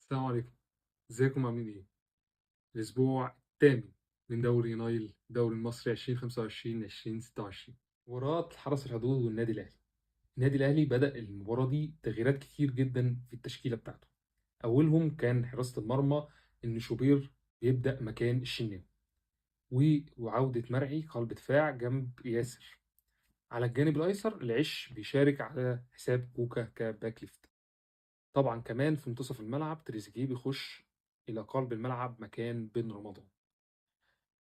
السلام عليكم. ازيكم عاملين ايه؟ الاسبوع الثامن من دوري نايل الدوري المصري 2025 2026. مباراة حرس الحدود والنادي الاهلي. النادي الاهلي بدأ المباراة دي تغييرات كتير جدا في التشكيلة بتاعته. اولهم كان حراسة المرمى، ان شوبير بيبدأ مكان الشناوي، وعودة مرعي قلب دفاع جنب ياسر. على الجانب الايسر العش بيشارك على حساب كوكا كباك ليفت. طبعا كمان في منتصف الملعب تريزيجيه بيخش الى قلب الملعب مكان بن رمضان،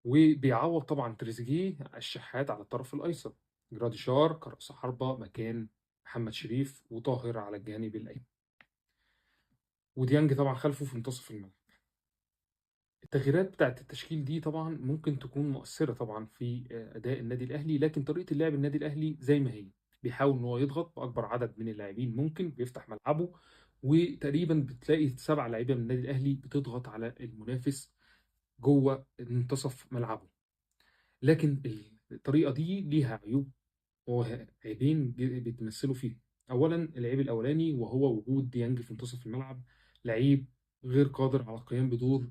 وبيعوض طبعا تريزيجيه الشحات على الطرف الايسر. جراديشار كرأس حربة مكان محمد شريف، وطاهر على الجانب الايمن، وديانج طبعا خلفه في منتصف الملعب. التغييرات بتاعت التشكيل دي طبعا ممكن تكون مؤثرة طبعا في أداء النادي الأهلي، لكن طريقة اللعب النادي الأهلي زي ما هي. بيحاول إن هو يضغط بأكبر عدد من اللاعبين ممكن، بيفتح ملعبه، وتقريبا بتلاقي 7 لعيبة من النادي الأهلي بتضغط على المنافس جوه منتصف ملعبه. لكن الطريقة دي ليها عيوب، وعيبين بيتمثلوا فيه. أولا العيب الأولاني وهو وجود ديانج في منتصف الملعب. لعيب غير قادر على القيام بدور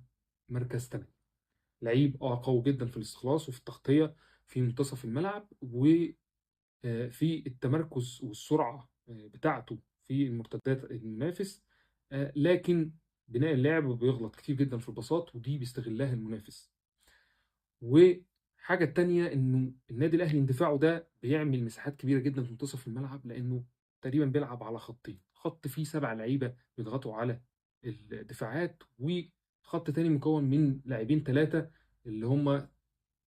مركز 8. لعيب قوي جدا في الاستخلاص وفي التغطية في منتصف الملعب، وفي التمركز والسرعة بتاعته في المرتدات المنافس. لكن بناء اللعب بيغلط كتير جدا في البساط، ودي بيستغلها المنافس. وحاجة تانية إنه النادي الأهلي اندفاعه ده بيعمل مساحات كبيرة جدا في منتصف الملعب، لأنه تقريبا بيلعب على خطين: خط فيه 7 لعيبة بيضغطوا على الدفاعات، وخط تاني مكون من لاعبين 3 اللي هم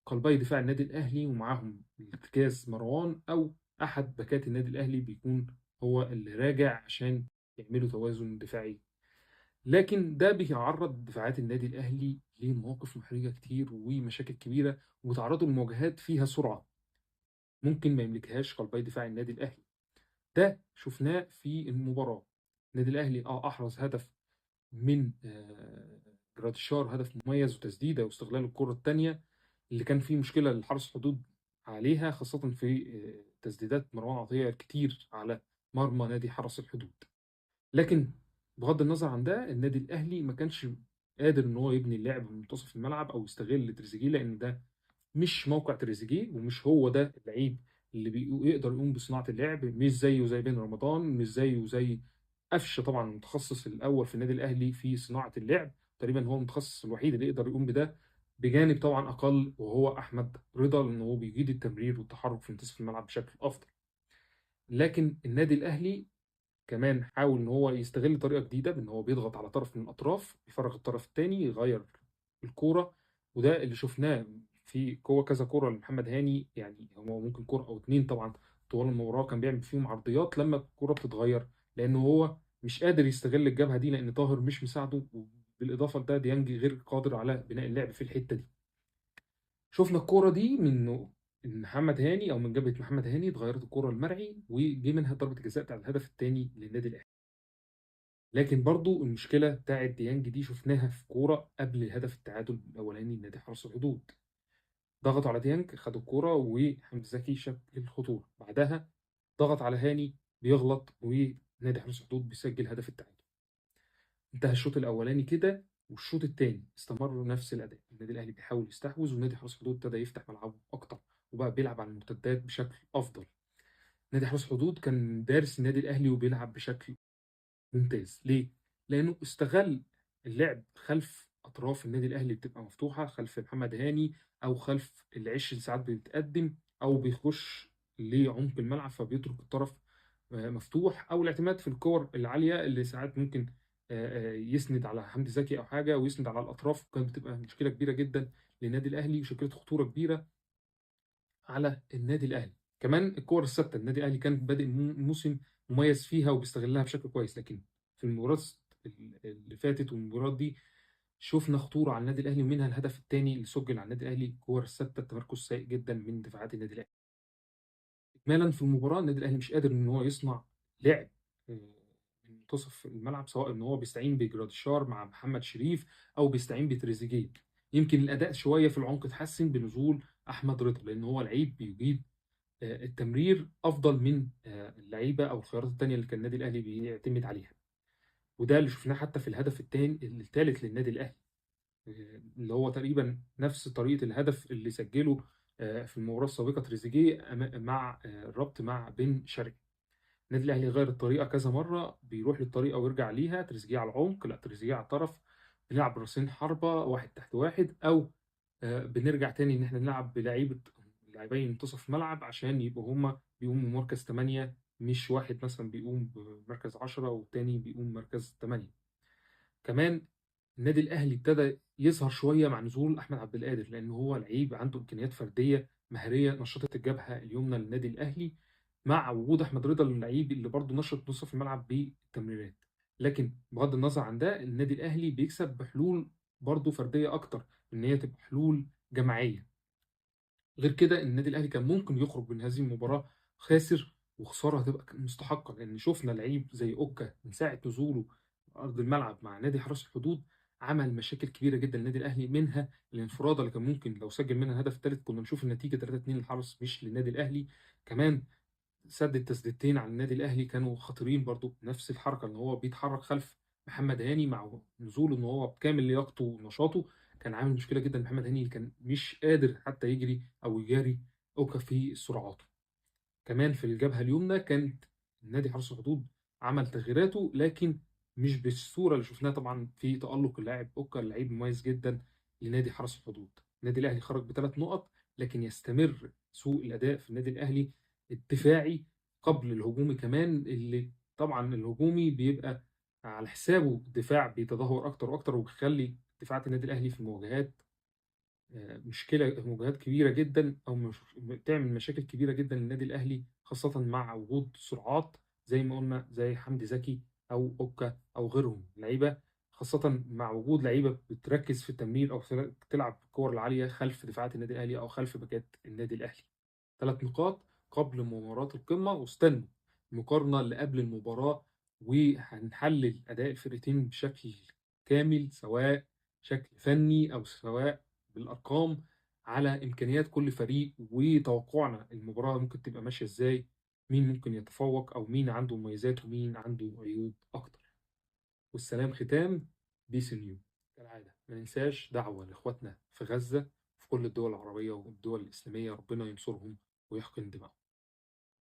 قلبي دفاع النادي الأهلي، ومعاهم ارتكاز مروان أو أحد باكات النادي الأهلي بيكون هو اللي راجع عشان يعملوا توازن دفاعي. لكن ده بيعرض دفاعات النادي الأهلي لمواقف محرجة كتير ومشاكل كبيرة، وبيتعرضوا لمواجهات فيها سرعة ممكن ما يملكهاش قلبي دفاع النادي الأهلي. ده شفناه في المباراة. النادي الأهلي أحرز هدف من جراديشار، هدف مميز وتسديدة واستغلال الكرة التانية اللي كان فيه مشكلة لحرس الحدود عليها، خاصة في تسديدات مروان عطية كتير على مرمى نادي حرس الحدود. لكن بغض النظر عن ده، النادي الاهلي ما كانش قادر ان هو يبني اللعب من منتصف الملعب او يستغل تريزيجيه، لان ده مش موقع تريزيجيه، ومش هو ده اللعيب اللي يقدر يقوم بصناعه اللعب. مش زيه زي بن رمضان، مش زيه زي قفشه طبعا المتخصص الاول في النادي الاهلي في صناعه اللعب. تقريبا هو المتخصص الوحيد اللي يقدر يقوم بده، بجانب طبعا اقل وهو احمد رضا، لان هو بيجيد التمرير والتحرك في منتصف الملعب بشكل افضل. لكن النادي الاهلي كمان حاول ان هو يستغل طريقه جديده، بان هو بيضغط على طرف من الاطراف، يفرغ الطرف الثاني، يغير الكوره. وده اللي شفناه في كذا كوره لمحمد هاني. يعني هو ممكن كوره او اتنين طبعا طوال المباراه كان بيعمل فيهم عرضيات لما الكوره بتتغير، لانه هو مش قادر يستغل الجبهه دي، لان طاهر مش مساعده، وبالاضافه لده ديانج غير قادر على بناء اللعب في الحته دي. شفنا الكوره دي من محمد هاني، او من جبهه محمد هاني اتغيرت الكوره المرعي، وجي منها ضربه الجزاء بتاع الهدف الثاني للنادي الاهلي. لكن برضو المشكله بتاعت ديانج دي شفناها في كوره قبل هدف التعادل الاولاني لنادي حرس الحدود. ضغط على ديانج، خد الكوره، وحمدي زكي شكل الخطوره. بعدها ضغط على هاني، بيغلط، ونادي حرس الحدود بيسجل هدف التعادل. انتهى الشوط الاولاني كده، والشوط الثاني استمر نفس الاداء. النادي الاهلي بيحاول يستحوذ، ونادي حرس الحدود ابتدى يفتح ملعبه اكتر، وبقى بيلعب على المرتدات بشكل افضل. نادي حرس الحدود كان دارس النادي الاهلي وبيلعب بشكل ممتاز. ليه؟ لأنه استغل اللعب خلف أطراف النادي الأهلي بتبقى مفتوحة، خلف محمد هاني أو خلف العش اللي ساعات بيتقدم أو بيخش لعمق الملعب، فبيترك الطرف مفتوح، أو الاعتماد في الكور العالية اللي ساعات ممكن يسند على حمدي زكي أو حاجة، ويسند على الأطراف. كانت بتبقى مشكلة كبيرة جدا للنادي الأهلي، وشكلت خطورة كبيرة على النادي الاهلي. كمان الكور الثابته النادي الاهلي كان بادئ موسم مميز فيها وبيستغلها بشكل كويس، لكن في المباراه اللي فاتت والمباراه دي شفنا خطوره على النادي الاهلي، ومنها الهدف الثاني اللي سجل على النادي الاهلي. الكور الثابته التمركز سيء جدا من دفاعات النادي الاهلي. اجمالا في المباراه النادي الاهلي مش قادر ان هو يصنع لعب من منتصف الملعب، سواء ان هو بيستعين بجراديشار مع محمد شريف او بيستعين بتريزيجيه. يمكن الاداء شويه في العمق اتحسن بنزول احمد رضا، لان هو لعيب بيجيد التمرير افضل من اللعيبه او الخيارات التانيه اللي كان النادي الاهلي بيعتمد عليها. وده اللي شفناه حتى في الهدف الثالث للنادي الأهلي، اللي هو تقريبا نفس طريقة الهدف اللي سجله في المباراة السابقة تريزيجيه مع الربط مع بن شرقي. النادي الأهلي غير الطريقة كذا مرة، بيروح للطريقة ويرجع ليها، تريزيجيه على العمق، لا تريزيجيه على الطرف، بنلعب براسين حربة واحد تحت واحد، أو بنرجع تاني إن إحنا نلعب بلعيبة لاعبين منتصف الملعب عشان يبقوا هما بيقوموا مركز 8، مش واحد مثلا بيقوم بمركز 10 والتاني بيقوم مركز 8. كمان النادي الاهلي ابتدى يظهر شويه مع نزول احمد عبد القادر، لان هو لعيب عنده امكانيات فرديه مهاريه نشطت الجبهه اليمنى للنادي الاهلي، مع وجود احمد رضا اللعيب اللي برضه نشط نصف الملعب بالتمريرات. لكن بغض النظر عن ده، النادي الاهلي بيكسب بحلول برضه فرديه اكتر من ان هي تبقى حلول جماعيه. غير كده النادي الاهلي كان ممكن يخرج من هذه المباراه خاسر، وخساره هتبقى مستحقه، لان شفنا لعيب زي اوكا من ساعه نزوله ارض الملعب مع نادي حرس الحدود عمل مشاكل كبيره جدا للنادي الاهلي، منها الانفراده اللي كان ممكن لو سجل منها الهدف الثالث كنا نشوف النتيجه 3-2 للحرس مش للنادي الاهلي. كمان سدد تسديدتين على النادي الاهلي كانوا خطيرين برضو، نفس الحركه ان هو بيتحرك خلف محمد هاني مع نزوله ان هو بكامل لياقته ونشاطه، كان عامل مشكله جدا. محمد هاني كان مش قادر حتى يجري او يجاري اوكا في سرعاته. كمان في الجبهه اليمنى كانت نادي حرس الحدود عمل تغييراته، لكن مش بالصوره اللي شفناها طبعا في تالق اللاعب اوكا، اللعيب مميز جدا لنادي حرس الحدود. النادي الاهلي خرج بثلاث نقط، لكن يستمر سوء الاداء في النادي الاهلي الدفاعي قبل الهجومي كمان، اللي طبعا الهجومي بيبقى على حسابه الدفاع بيتدهور اكتر واكتر، وبيخلي دفاعات النادي الاهلي في المواجهات مشكله، مواجهات كبيره جدا، او بتعمل مشاكل كبيره جدا للنادي الاهلي، خاصه مع وجود سرعات زي ما قلنا زي حمدي زكي او اوكا او غيرهم لعيبه، خاصه مع وجود لعيبه بتركز في التمرير او تلعب الكور العاليه خلف دفاعات النادي الاهلي او خلف باكات النادي الاهلي. ثلاث نقاط قبل مباراه القمه، واستنوا المقارنه اللي قبل المباراه، وهنحلل اداء الفرقتين بشكل كامل، سواء شكل فني او سواء بالارقام، على امكانيات كل فريق وتوقعنا المباراه ممكن تبقى ماشيه ازاي، مين ممكن يتفوق او مين عنده مميزات ومين عنده عيوب اكتر. والسلام ختام. بيس نيو. كالعاده ما ننساش دعوه لاخواتنا في غزه، في كل الدول العربيه والدول الاسلاميه، ربنا ينصرهم ويحقن دماءهم.